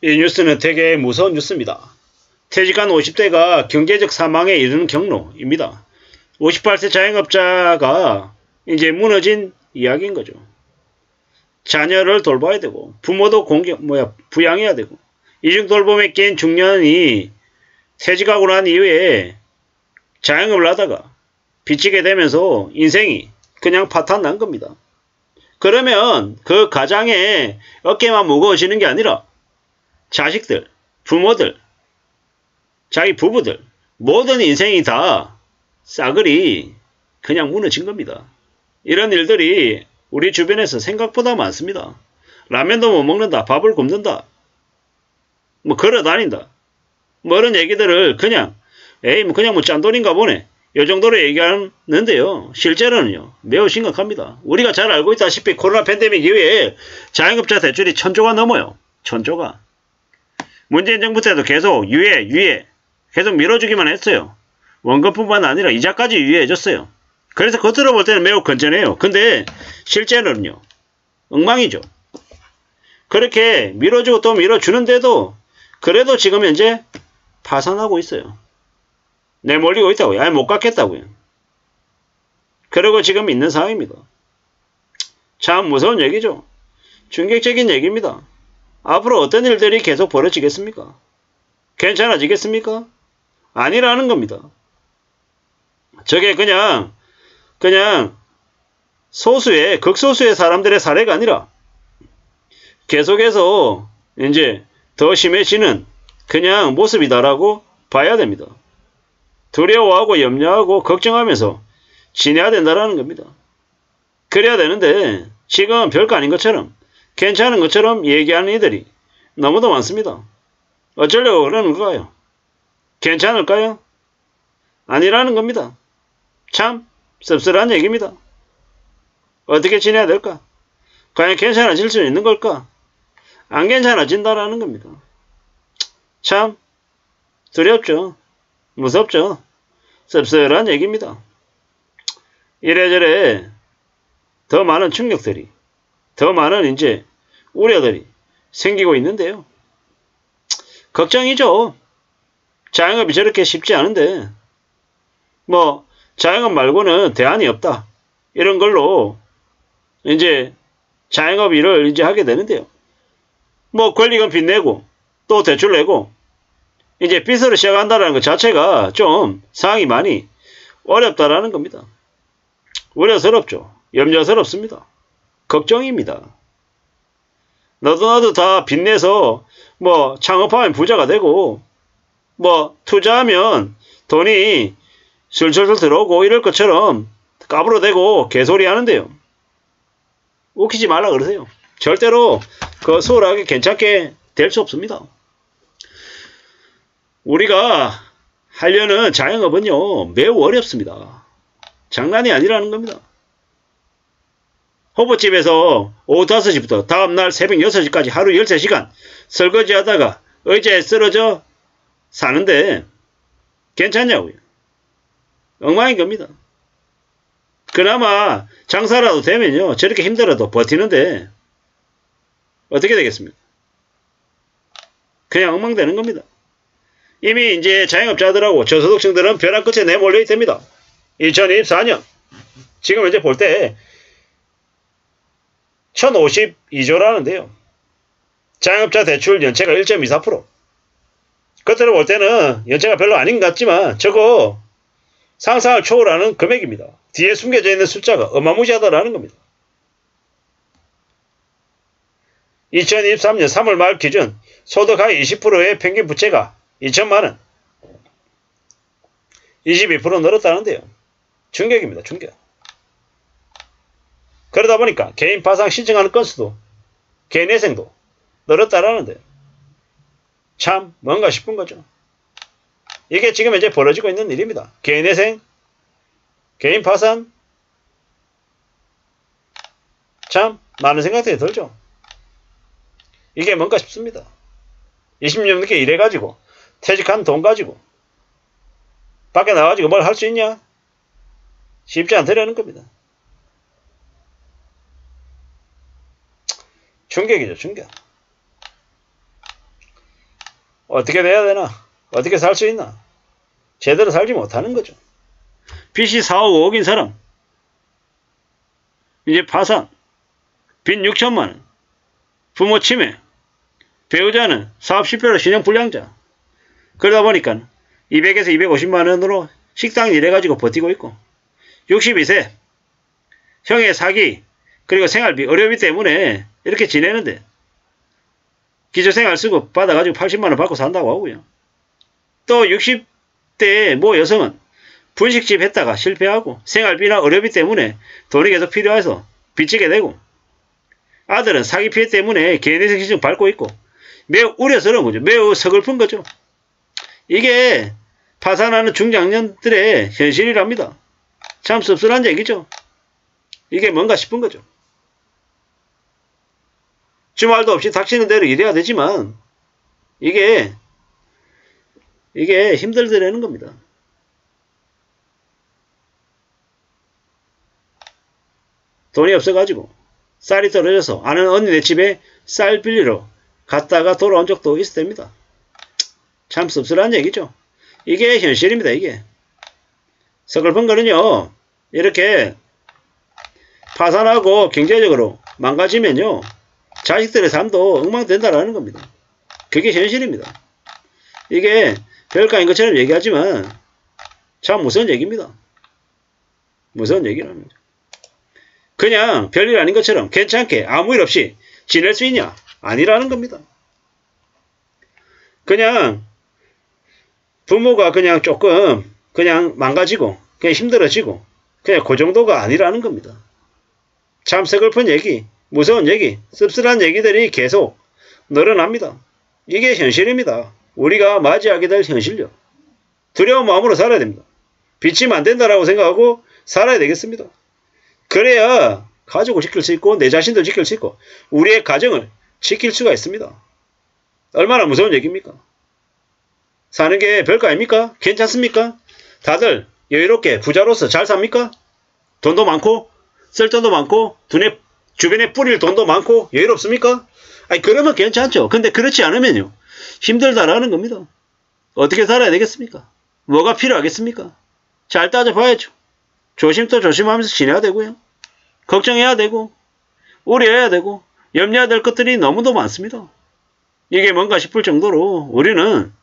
이 뉴스는 되게 무서운 뉴스입니다. 퇴직한 50대가 경제적 사망에 이르는 경로입니다. 58세 자영업자가 이제 무너진 이야기인 거죠. 자녀를 돌봐야 되고 부모도 부양해야 되고 이중 돌봄에 낀 중년이 퇴직하고 난 이후에 자영업을 하다가 빚지게 되면서 인생이 그냥 파탄 난 겁니다. 그러면 그 가장의 어깨만 무거워지는 게 아니라 자식들, 부모들, 자기 부부들 모든 인생이 다 싸그리 그냥 무너진 겁니다. 이런 일들이 우리 주변에서 생각보다 많습니다. 라면도 못 먹는다, 밥을 굶는다, 뭐 걸어 다닌다, 뭐 이런 얘기들을 그냥 그냥 짠돈인가 보네, 이 정도로 얘기하는데요. 실제로는요 매우 심각합니다. 우리가 잘 알고 있다시피 코로나 팬데믹 이후에 자영업자 대출이 1000조가 넘어요. 1000조가. 문재인 정부 때도 계속 유예 계속 밀어주기만 했어요. 원금뿐만 아니라 이자까지 유예해줬어요. 그래서 겉으로 볼 때는 매우 건전해요. 근데 실제로는요 엉망이죠. 그렇게 밀어주고 또 밀어주는데도 그래도 지금 현재 파산하고 있어요. 내몰리고 있다고요. 아예 못 갚겠다고요. 그러고 지금 있는 상황입니다. 참 무서운 얘기죠. 충격적인 얘기입니다. 앞으로 어떤 일들이 계속 벌어지겠습니까? 괜찮아지겠습니까? 아니라는 겁니다. 저게 그냥 소수의 극소수의 사람들의 사례가 아니라 계속해서 이제 더 심해지는 그냥 모습이다라고 봐야 됩니다. 두려워하고 염려하고 걱정하면서 지내야 된다라는 겁니다. 그래야 되는데 지금 별거 아닌 것처럼 괜찮은 것처럼 얘기하는 이들이 너무도 많습니다. 어쩌려고 그러는 거예요? 괜찮을까요? 아니라는 겁니다. 참 씁쓸한 얘기입니다. 어떻게 지내야 될까? 과연 괜찮아질 수 있는 걸까? 안 괜찮아진다라는 겁니다. 참 두렵죠. 무섭죠. 씁쓸한 얘기입니다. 이래저래 더 많은 충격들이, 더 많은 이제 우려들이 생기고 있는데요. 걱정이죠. 자영업이 저렇게 쉽지 않은데 뭐 자영업 말고는 대안이 없다, 이런 걸로 이제 자영업 일을 이제 하게 되는데요. 뭐 권리금 빚내고 또 대출 내고 이제 빚으로 시작한다는 것 자체가 좀 상황이 많이 어렵다라는 겁니다. 우려스럽죠. 염려스럽습니다. 걱정입니다. 너도 나도 다 빚내서 뭐 창업하면 부자가 되고 뭐 투자하면 돈이 술술술 들어오고 이럴 것처럼 까불어 대고 개소리 하는데요. 웃기지 말라 그러세요. 절대로 그 수월하게 괜찮게 될 수 없습니다. 우리가 하려는 자영업은요 매우 어렵습니다. 장난이 아니라는 겁니다. 호프집에서 오후 5시부터 다음날 새벽 6시까지 하루 13시간 설거지하다가 의자에 쓰러져 사는데 괜찮냐고요. 엉망인 겁니다. 그나마 장사라도 되면요 저렇게 힘들어도 버티는데 어떻게 되겠습니까? 그냥 엉망되는 겁니다. 이미 이제 자영업자들하고 저소득층들은 벼랑 끝에 내몰려 있답니다. 2024년 지금 현재 볼 때 1052조라는데요. 자영업자 대출 연체가 1.24%. 겉으로 볼 때는 연체가 별로 아닌 것 같지만 저거 상상을 초월하는 금액입니다. 뒤에 숨겨져 있는 숫자가 어마무시하다라는 겁니다. 2023년 3월 말 기준 소득 하위 20%의 평균 부채가 2천만원, 22% 늘었다는데요. 충격입니다. 충격. 그러다 보니까 개인 파상 신청하는 건수도 개인회생도 늘었다라는데 참 뭔가 싶은 거죠. 이게 지금 이제 벌어지고 있는 일입니다. 개인회생, 개인 파산, 참 많은 생각들이 들죠. 이게 뭔가 싶습니다. 20년 넘게 일해가지고 퇴직한 돈 가지고 밖에 나가지고 뭘 할 수 있냐? 쉽지 않다라는 겁니다. 충격이죠, 충격. 어떻게 돼야 되나? 어떻게 살 수 있나? 제대로 살지 못하는 거죠. 빚이 4억 5억인 사람 이제 파산, 빚 6천만원, 부모 치매, 배우자는 사업 실패로 신용불량자. 그러다 보니까 200에서 250만원으로 식당 일해가지고 버티고 있고 62세 형의 사기 그리고 생활비 의료비 때문에 이렇게 지내는데 기초생활수급 받아가지고 80만원 받고 산다고 하고요. 또 60대 모 여성은 분식집 했다가 실패하고 생활비나 의료비 때문에 돈이 계속 필요해서 빚지게 되고 아들은 사기 피해 때문에 개인회생신청 밟고 있고 매우 우려스러운 거죠. 매우 서글픈 거죠. 이게 파산하는 중장년들의 현실이랍니다. 참 씁쓸한 얘기죠. 이게 뭔가 싶은 거죠. 주말도 없이 닥치는 대로 일해야 되지만 이게 힘들더라는 겁니다. 돈이 없어가지고 쌀이 떨어져서 아는 언니네 집에 쌀 빌리러 갔다가 돌아온 적도 있었답니다. 참 씁쓸한 얘기죠. 이게 현실입니다. 이게 서글픈 거는요. 이렇게 파산하고 경제적으로 망가지면요. 자식들의 삶도 엉망된다라는 겁니다. 그게 현실입니다. 이게 별거 아닌 것처럼 얘기하지만 참 무서운 얘기입니다. 무서운 얘기랍니다. 그냥 별일 아닌 것처럼 괜찮게 아무 일 없이 지낼 수 있냐? 아니라는 겁니다. 그냥 부모가 그냥 조금 그냥 망가지고 그냥 힘들어지고 그냥 그 정도가 아니라는 겁니다. 참 서글픈 얘기, 무서운 얘기, 씁쓸한 얘기들이 계속 늘어납니다. 이게 현실입니다. 우리가 맞이하게 될 현실요. 두려운 마음으로 살아야 됩니다. 빚지면 안 된다라고 생각하고 살아야 되겠습니다. 그래야 가족을 지킬 수 있고 내 자신도 지킬 수 있고 우리의 가정을 지킬 수가 있습니다. 얼마나 무서운 얘기입니까? 사는 게 별거 아닙니까? 괜찮습니까? 다들 여유롭게 부자로서 잘 삽니까? 돈도 많고 쓸 돈도 많고 주변에 뿌릴 돈도 많고 여유롭습니까? 아니 그러면 괜찮죠. 근데 그렇지 않으면요. 힘들다라는 겁니다. 어떻게 살아야 되겠습니까? 뭐가 필요하겠습니까? 잘 따져봐야죠. 조심도 조심하면서 지내야 되고요. 걱정해야 되고 우려해야 되고 염려해야 될 것들이 너무도 많습니다. 이게 뭔가 싶을 정도로 우리는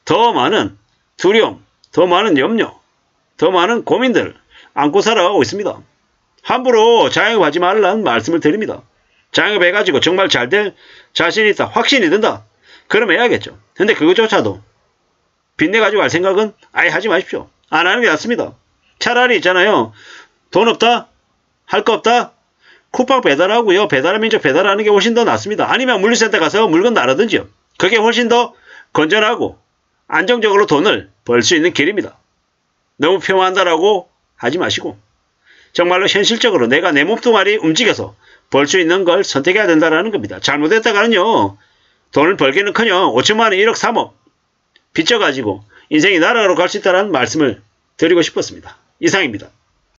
더 많은 두려움, 더 많은 염려, 더 많은 고민들을 안고 살아가고 있습니다. 함부로 자영업하지 말라는 말씀을 드립니다. 자영업 해가지고 정말 잘 될 자신이 있다, 확신이 든다. 그럼 해야겠죠. 근데 그것조차도 빚내가지고 할 생각은 아예 하지 마십시오. 안 하는 게 낫습니다. 차라리 있잖아요. 돈 없다? 할 거 없다? 쿠팡 배달하고요. 배달의 민족 배달하는 게 훨씬 더 낫습니다. 아니면 물류센터 가서 물건 나르든지요. 그게 훨씬 더 건전하고 안정적으로 돈을 벌 수 있는 길입니다. 너무 폄하한다라고 하지 마시고 정말로 현실적으로 내가 내 몸뚱아리 움직여서 벌 수 있는 걸 선택해야 된다는 겁니다. 잘못했다가는요. 돈을 벌기는커녕 5천만 원, 1억, 3억 빚져가지고 인생이 나락으로 갈 수 있다는 말씀을 드리고 싶었습니다. 이상입니다.